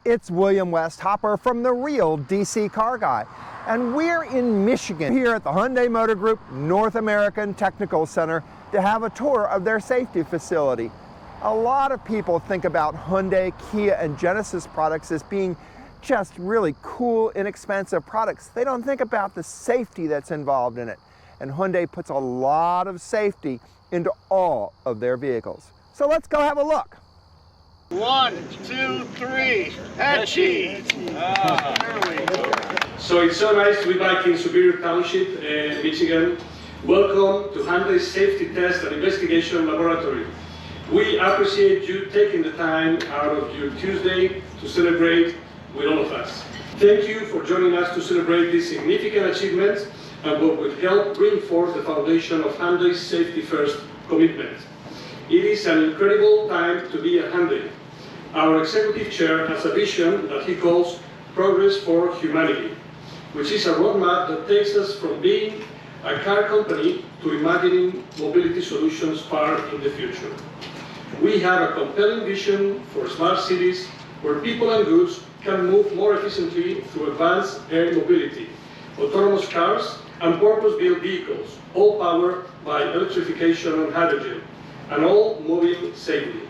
It's William Westhopper from the real DCCarGuy, and we're in Michigan here at the Hyundai Motor Group North American Technical Center to have a tour of their safety facility. A lot of people think about Hyundai, Kia, and Genesis products as being just really cool, inexpensive products. They don't think about the safety that's involved in it. And Hyundai puts a lot of safety into all of their vehicles. So let's go have a look. 1, 2, 3, Hatchie! There we go. So it's so nice to be back in Superior Township, Michigan. Welcome to Hyundai's Safety Test and Investigation Laboratory. We appreciate you taking the time out of your Tuesday to celebrate with all of us. Thank you for joining us to celebrate these significant achievements and what will help reinforce the foundation of Hyundai's Safety First commitment. It is an incredible time to be at Hyundai. Our executive chair has a vision that he calls Progress for Humanity, which is a roadmap that takes us from being a car company to imagining mobility solutions far in the future. We have a compelling vision for smart cities where people and goods can move more efficiently through advanced air mobility, autonomous cars, and purpose-built vehicles, all powered by electrification and hydrogen, and all moving safely.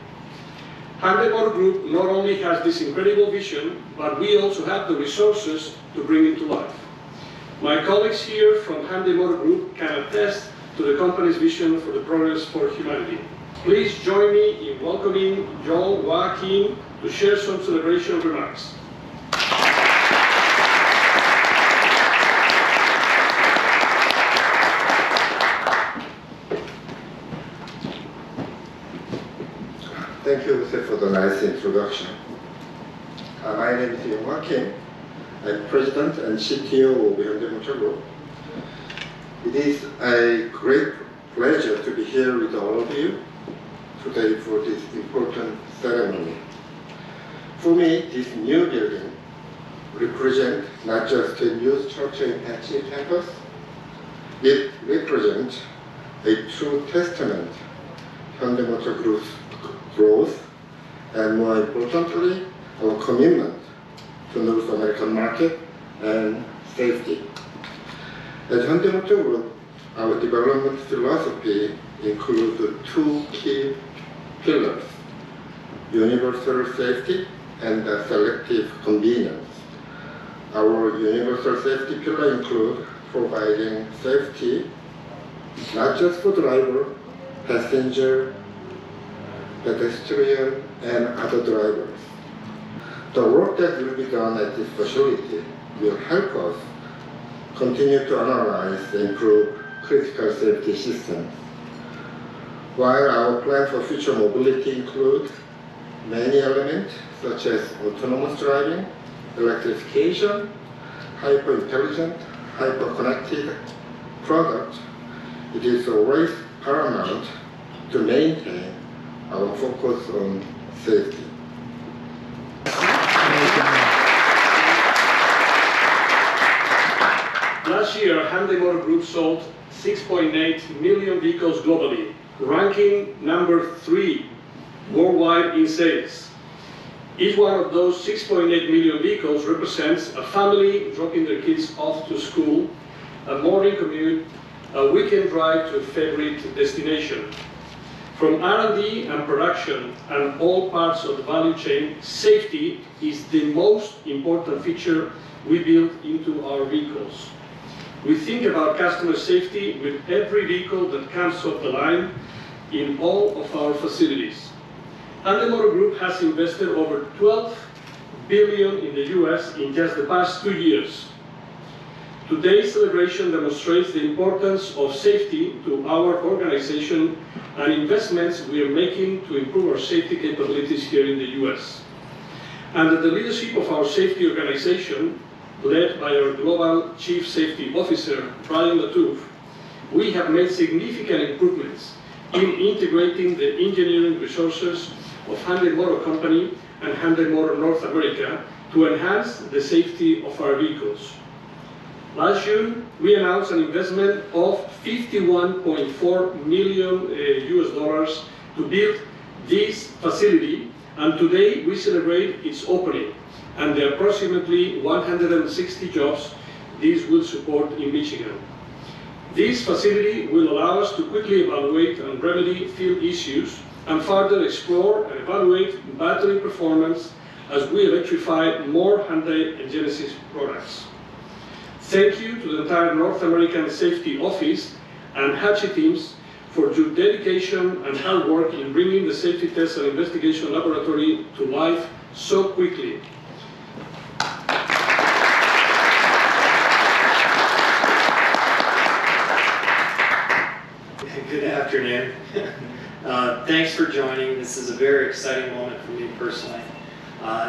Hyundai Motor Group not only has this incredible vision, but we also have the resources to bring it to life. My colleagues here from Hyundai Motor Group can attest to the company's vision for the progress for humanity. Please join me in welcoming John Joaquin to share some celebration remarks. Thank you, Jose, for the nice introduction. My name is John Joaquin. I'm President and CTO of Hyundai Motor Group. It is a great pleasure to be here with all of you today for this important ceremony. For me, this new building represents not just a new structure in Hatchie campus, it represents a true testament to Hyundai Motor Group's growth, and more importantly, our commitment to North American market and safety. At Hyundai Motor Group, our development philosophy includes two key pillars: universal safety and selective convenience. Our universal safety pillar includes providing safety not just for driver, passenger, pedestrian, and other drivers. The work that will be done at this facility will help us continue to analyze and improve critical safety systems. While our plan for future mobility includes many elements such as autonomous driving, electrification, hyper-intelligent, hyper-connected products, it is always paramount to maintain our focus on safety. Last year, Hyundai Motor Group sold 6.8 million vehicles globally, ranking number 3 worldwide in sales. Each one of those 6.8 million vehicles represents a family dropping their kids off to school, a morning commute, a weekend drive to a favorite destination. From R&D and production and all parts of the value chain, safety is the most important feature we build into our vehicles. We think about customer safety with every vehicle that comes off the line in all of our facilities. Hyundai Motor Group has invested over $12 billion in the US in just the past 2 years. Today's celebration demonstrates the importance of safety to our organization and investments we are making to improve our safety capabilities here in the US. Under the leadership of our safety organization, led by our Global Chief Safety Officer, Brian Latouf, we have made significant improvements in integrating the engineering resources of Hyundai Motor Company and Hyundai Motor North America to enhance the safety of our vehicles. Last June, we announced an investment of $51.4 million to build this facility, and today we celebrate its opening, and the approximately 160 jobs this will support in Michigan. This facility will allow us to quickly evaluate and remedy field issues and further explore and evaluate battery performance as we electrify more Hyundai and Genesis products. Thank you to the entire North American Safety Office and HACHI teams for your dedication and hard work in bringing the Safety Test and Investigation Laboratory to life so quickly. Good afternoon. Thanks for joining. This is a very exciting moment for me personally.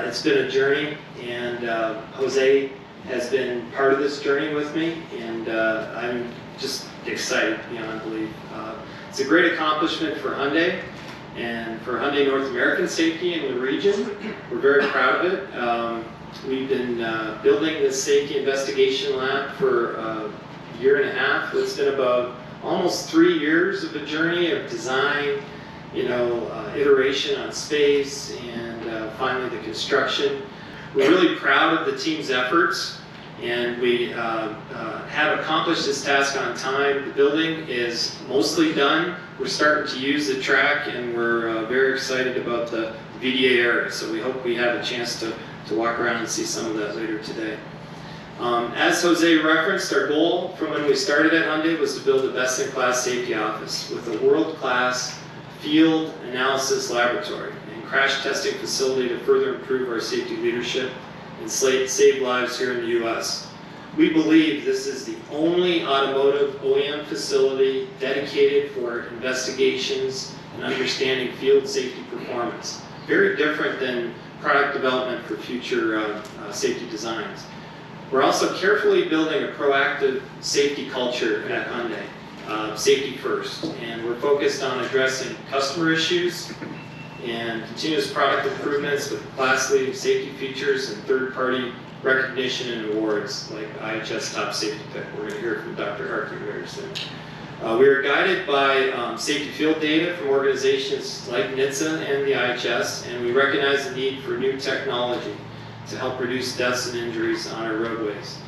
It's been a journey, and Jose has been part of this journey with me, and I'm just excited beyond belief. It's a great accomplishment for Hyundai and for Hyundai North American safety in the region. We're very proud of it. We've been building this safety investigation lab for a year and a half. It's been about almost 3 years of a journey of design, iteration on space, and finally the construction. We're really proud of the team's efforts, and we have accomplished this task on time. The building is mostly done. We're starting to use the track, and we're very excited about the VDA area, so we hope we have a chance to walk around and see some of that later today. As Jose referenced, our goal from when we started at Hyundai was to build a best-in-class safety office with a world-class field analysis laboratory and crash testing facility to further improve our safety leadership and save lives here in the U.S. We believe this is the only automotive OEM facility dedicated for investigations and understanding field safety performance. Very different than product development for future safety designs. We're also carefully building a proactive safety culture at Hyundai, safety first, and we're focused on addressing customer issues and continuous product improvements with class-leading safety features and third-party recognition and awards like IHS Top Safety Pick. We're going to hear from Dr. Harkey very soon. We are guided by safety field data from organizations like NHTSA and the IHS, and we recognize the need for new technology to help reduce deaths and injuries on our roadways.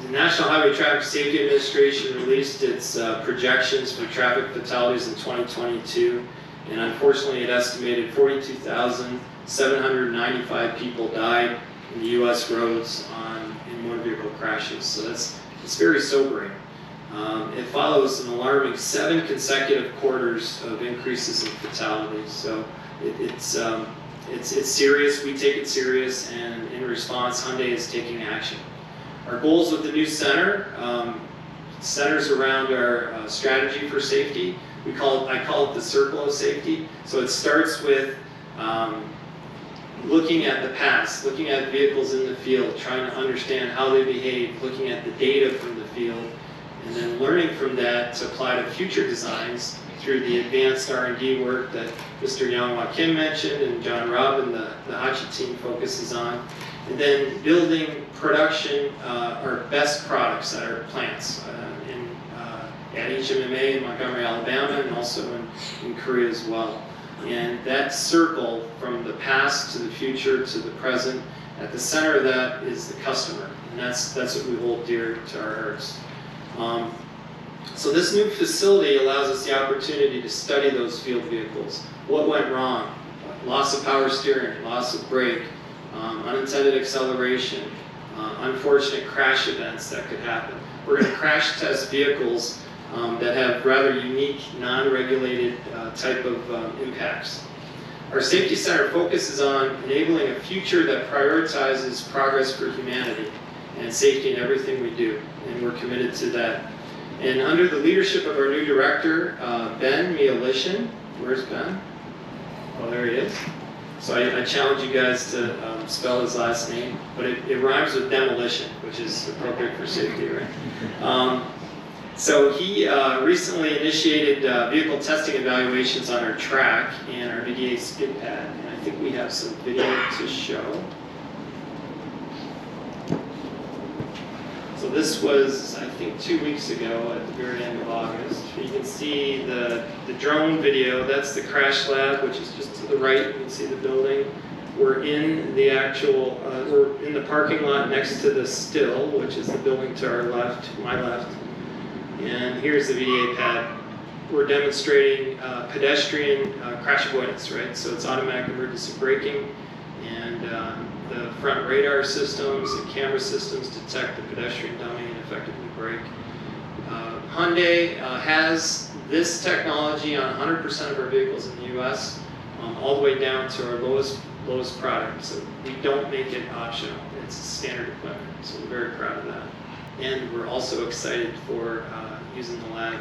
The National Highway Traffic Safety Administration released its projections for traffic fatalities in 2022, and unfortunately it estimated 42,795 people died in the U.S. roads in motor vehicle crashes. So it's very sobering. It follows an alarming 7 consecutive quarters of increases in fatalities. So it's serious. We take it serious, and in response, Hyundai is taking action. Our goals with the new center centers around our strategy for safety. I call it the circle of safety. So it starts with looking at the past, looking at vehicles in the field, trying to understand how they behave, looking at the data from the field, and then learning from that to apply to future designs through the advanced R&D work that Mr. Yang-Hwa Kim mentioned and John Robb and the HACHI team focuses on, and then building production or best products at our plants at HMMA in Montgomery, Alabama, and also in Korea as well. And that circle from the past to the future to the present, at the center of that is the customer, and that's what we hold dear to our hearts. So this new facility allows us the opportunity to study those field vehicles. What went wrong? Loss of power steering, loss of brake, unintended acceleration, unfortunate crash events that could happen. We're going to crash test vehicles that have rather unique, non-regulated type of impacts. Our Safety Center focuses on enabling a future that prioritizes progress for humanity and safety in everything we do, and we're committed to that. And under the leadership of our new director, Ben Mialishin, where's Ben? Oh, there he is. So I challenge you guys to spell his last name, but it rhymes with demolition, which is appropriate for safety, right? So he recently initiated vehicle testing evaluations on our track and our VDA skid pad, and I think we have some video to show. So this was, I think, 2 weeks ago at the very end of August. You can see the drone video. That's the crash lab, which is just to the right. You can see the building. We're in the actual, we're in the parking lot next to the still, which is the building to our left, my left. And here's the VDA pad. We're demonstrating pedestrian crash avoidance, right? So it's automatic emergency braking, and the front radar systems and camera systems detect the pedestrian dummy and effectively brake. Hyundai has this technology on 100% of our vehicles in the US, all the way down to our lowest product. So we don't make it optional. It's standard equipment. So we're very proud of that. And we're also excited for using the lab.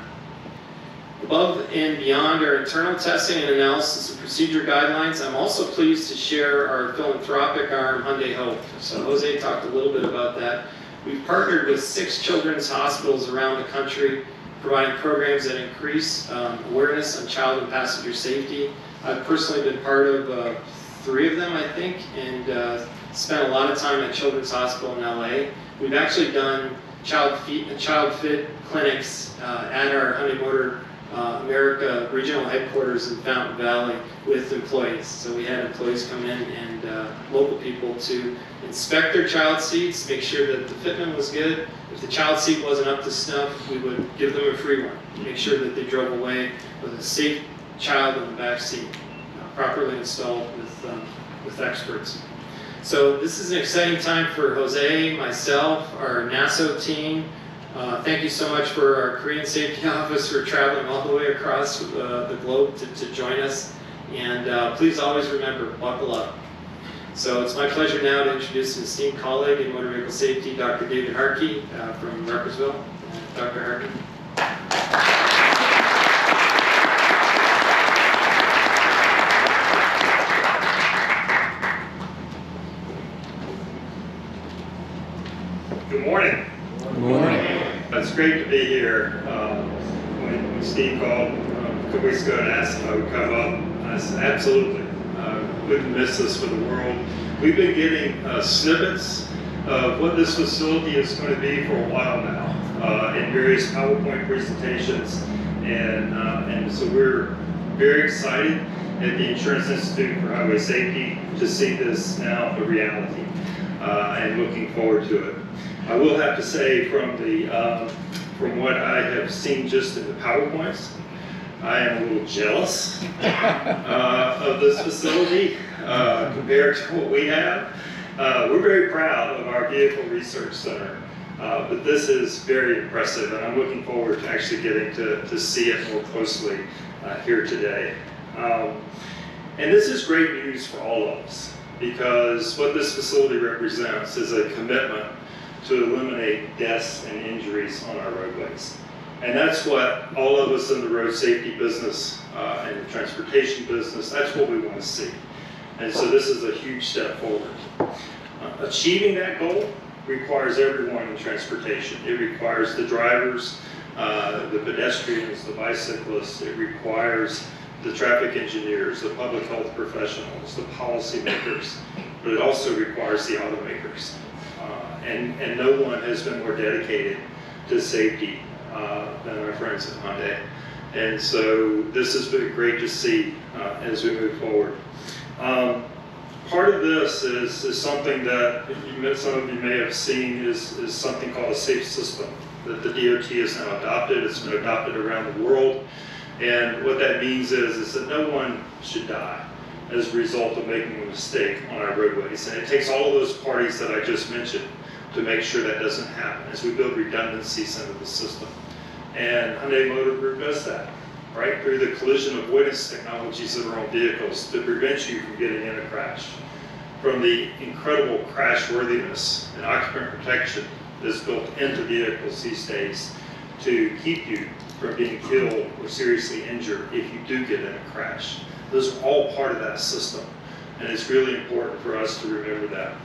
Above and beyond our internal testing and analysis of procedure guidelines, I'm also pleased to share our philanthropic arm, Hyundai Hope. So Jose talked a little bit about that. We've partnered with 6 children's hospitals around the country, providing programs that increase awareness on child and passenger safety. I've personally been part of 3 of them, I think, and spent a lot of time at Children's Hospital in LA. We've actually done child fit clinics at our Hyundai Motor America regional headquarters in Fountain Valley with employees. So we had employees come in and local people to inspect their child seats, make sure that the fitment was good. If the child seat wasn't up to snuff, we would give them a free one. Make sure that they drove away with a safe child in the back seat, properly installed with experts. So this is an exciting time for Jose, myself, our NASO team. Thank you so much for our Korean safety office for traveling all the way across the globe to join us. And please always remember, buckle up. So it's my pleasure now to introduce an esteemed colleague in motor vehicle safety, Dr. David Harkey from Rutgersville. Dr. Harkey. Good morning. Good morning. It's great to be here. When Steve called a couple weeks ago and asked if I would come up, I said absolutely. Wouldn't miss this for the world. We've been getting snippets of what this facility is going to be for a while now in various PowerPoint presentations, and so we're very excited at the Insurance Institute for Highway Safety to see this now a reality, and looking forward to it. I will have to say from what I have seen just in the PowerPoints, I am a little jealous of this facility compared to what we have. We're very proud of our Vehicle Research Center, but this is very impressive, and I'm looking forward to actually getting to see it more closely here today. And this is great news for all of us, because what this facility represents is a commitment to eliminate deaths and injuries on our roadways. And that's what all of us in the road safety business and the transportation business, that's what we want to see. And so this is a huge step forward. Achieving that goal requires everyone in transportation. It requires the drivers, the pedestrians, the bicyclists. It requires the traffic engineers, the public health professionals, the policymakers, but it also requires the automakers. And no one has been more dedicated to safety than our friends at Hyundai. And so this has been great to see as we move forward. Part of this is something that some of you may have seen is something called a safe system that the DOT has now adopted. It's been adopted around the world. And what that means is that no one should die as a result of making a mistake on our roadways. And it takes all of those parties that I just mentioned to make sure that doesn't happen as we build redundancies into the system. And Hyundai Motor Group does that, right? Through the collision avoidance technologies that are on vehicles to prevent you from getting in a crash. From the incredible crash worthiness and occupant protection that's built into vehicles these days to keep you from being killed or seriously injured if you do get in a crash. Those are all part of that system, and it's really important for us to remember that.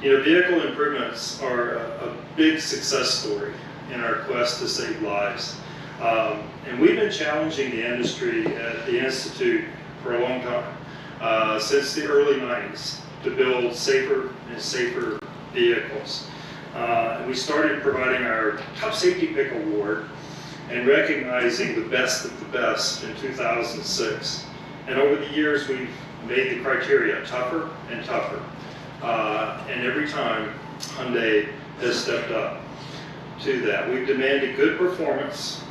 You know, vehicle improvements are a big success story in our quest to save lives. And we've been challenging the industry at the Institute for a long time, since the early 90s, to build safer and safer vehicles. And we started providing our Top Safety Pick Award and recognizing the best of the best in 2006. And over the years, we've made the criteria tougher and tougher. And every time Hyundai has stepped up to that. We've demanded good performance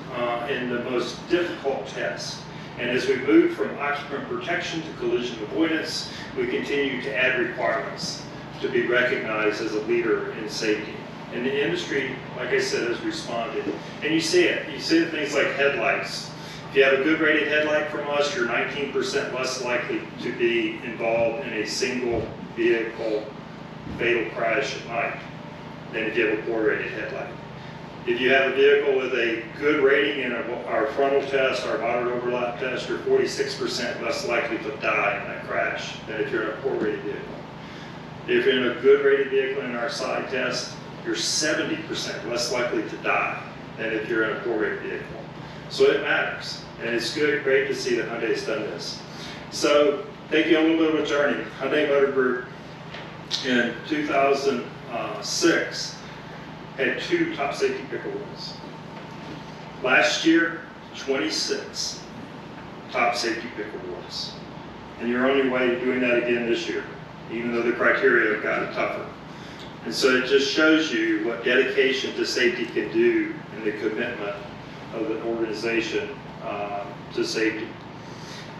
in the most difficult tests. And as we move from occupant protection to collision avoidance, we continue to add requirements to be recognized as a leader in safety. And the industry, like I said, has responded. And you see it. You see things like headlights. If you have a good rated headlight from us, you're 19% less likely to be involved in a single vehicle fatal crash at night than if you have a poor rated headlight. If you have a vehicle with a good rating in our frontal test, our moderate overlap test, you're 46% less likely to die in that crash than if you're in a poor rated vehicle. If you're in a good rated vehicle in our side test, you're 70% less likely to die than if you're in a poor rated vehicle. So it matters, and it's great to see that Hyundai's done this. So take you on a little bit of a journey. Hyundai Motor Group in 2006 had 2 top safety pick awards. Last year, 26 top safety pick awards. And you're on your way to doing that again this year, even though the criteria have gotten tougher. And so it just shows you what dedication to safety can do and the commitment of the organization to safety.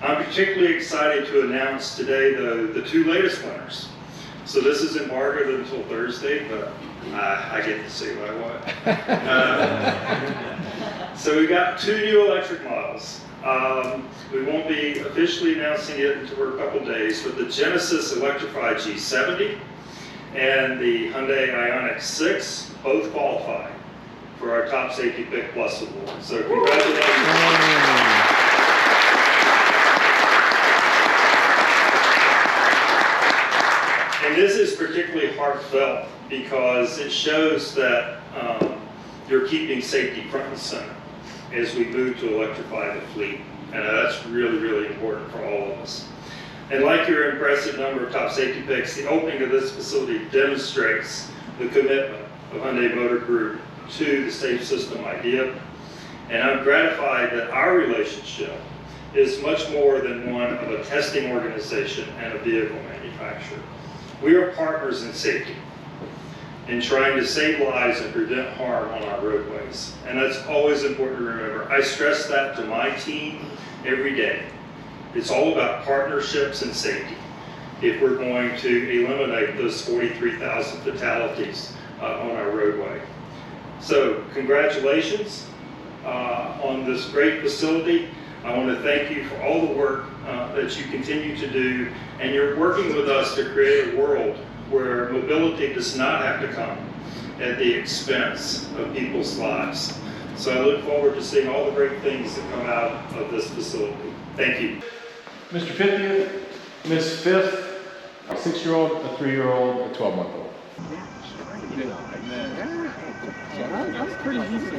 I'm particularly excited to announce today the 2 latest winners. So this is embargoed until Thursday, but I get to say what I want. So we got 2 new electric models. We won't be officially announcing it until a couple days, but the Genesis Electrified G70 and the Hyundai Ioniq 6 both qualify for our Top Safety Pick Plus award. So congratulations. And this is particularly heartfelt because it shows that you're keeping safety front and center as we move to electrify the fleet. And that's really, really important for all of us. And like your impressive number of top safety picks, the opening of this facility demonstrates the commitment of Hyundai Motor Group to the safe system idea. And I'm gratified that our relationship is much more than one of a testing organization and a vehicle manufacturer. We are partners in safety, in trying to save lives and prevent harm on our roadways. And that's always important to remember. I stress that to my team every day. It's all about partnerships and safety if we're going to eliminate those 43,000 fatalities on our roadway. So congratulations on this great facility. I want to thank you for all the work that you continue to do, and you're working with us to create a world where mobility does not have to come at the expense of people's lives. So I look forward to seeing all the great things that come out of this facility. Thank you. Mr. 50th, Ms. 5th, a 6-year-old, a 3-year-old, a 12-month-old. That's pretty easy.